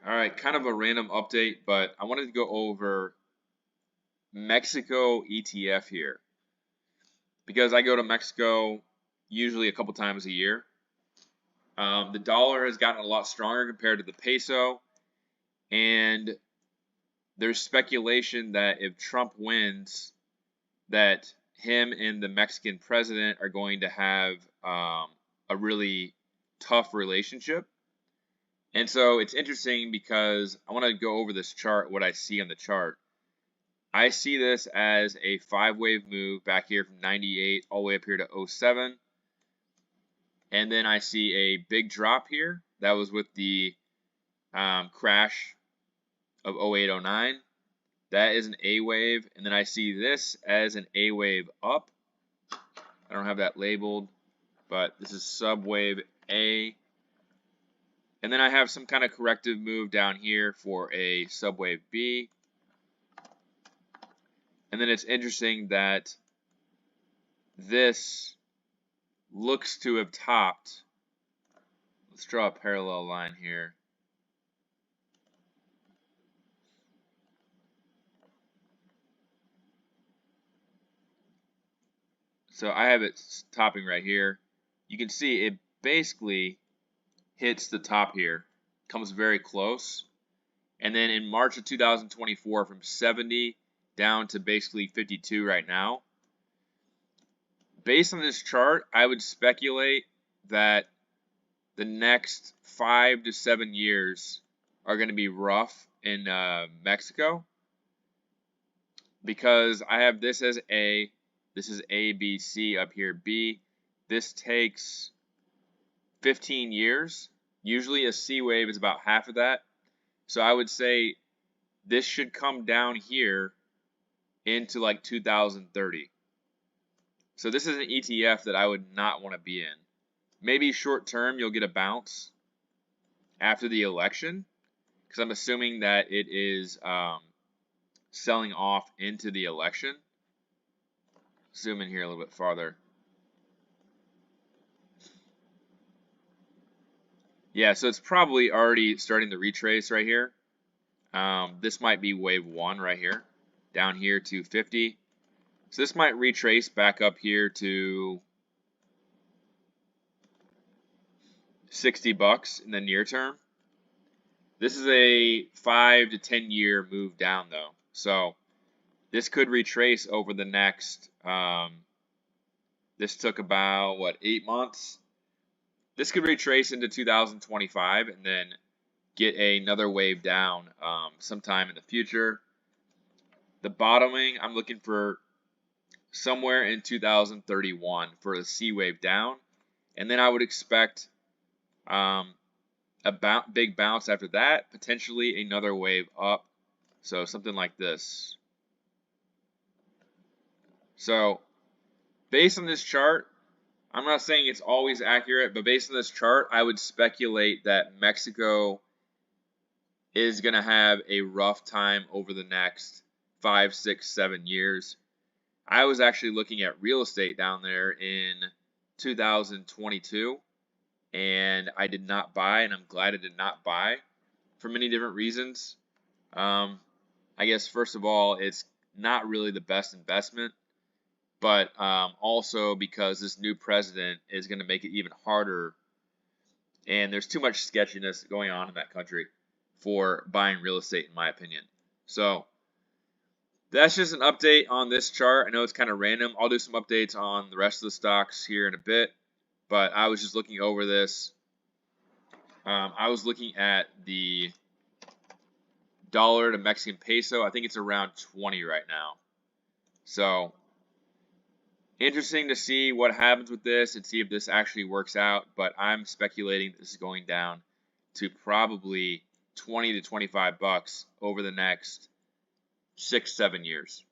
All right, kind of a random update, but I wanted to go over Mexico ETF here because I go to Mexico usually a couple times a year. The dollar has gotten a lot stronger compared to the peso, and there's speculation that if Trump wins, that him and the Mexican president are going to have a really tough relationship. And so it's interesting because I want to go over this chart, what I see on the chart. I see this as a 5-wave move back here from 98 all the way up here to 07. And then I see a big drop here. That was with the crash of 08-09. That is an A wave. And then I see this as an A wave up. I don't have that labeled, but this is subwave A. And then I have some kind of corrective move down here for a subwave B. And then it's interesting that this looks to have topped. Let's draw a parallel line here. So I have it topping right here. You can see it basically hits the top here, comes very close. And then in March of 2024, from 70 down to basically 52 right now. Based on this chart, I would speculate that the next 5 to 7 years are going to be rough in Mexico, because I have this as A, this is A, B, C, up here B. This takes 15 years. Usually a C wave is about half of that. So I would say this should come down here into like 2030. So this is an ETF that I would not want to be in. Maybe short term you'll get a bounce after the election, because I'm assuming that it is selling off into the election. Zoom in here a little bit farther. Yeah, so it's probably already starting to retrace right here. This might be wave 1 right here, down here to 50. So this might retrace back up here to $60 in the near term. This is a 5 to 10 year move down though. So this could retrace over the next, this took about, what, 8 months? This could retrace into 2025 and then get another wave down sometime in the future. The bottoming, I'm looking for somewhere in 2031 for a C wave down. And then I would expect a big bounce after that, potentially another wave up. So something like this. So based on this chart, I'm not saying it's always accurate, but based on this chart, I would speculate that Mexico is going to have a rough time over the next 5, 6, 7 years. I was actually looking at real estate down there in 2022, and I did not buy, and I'm glad I did not buy for many different reasons. I guess, first of all, it's not really the best investment, but also because this new president is going to make it even harder, and there's too much sketchiness going on in that country for buying real estate, in my opinion. So that's just an update on this chart. I know it's kind of random. I'll do some updates on the rest of the stocks here in a bit, but I was just looking over this. I was looking at the dollar to Mexican peso. I think it's around 20 right now. So interesting to see what happens with this and see if this actually works out, but I'm speculating this is going down to probably 20 to $25 over the next 6, 7 years.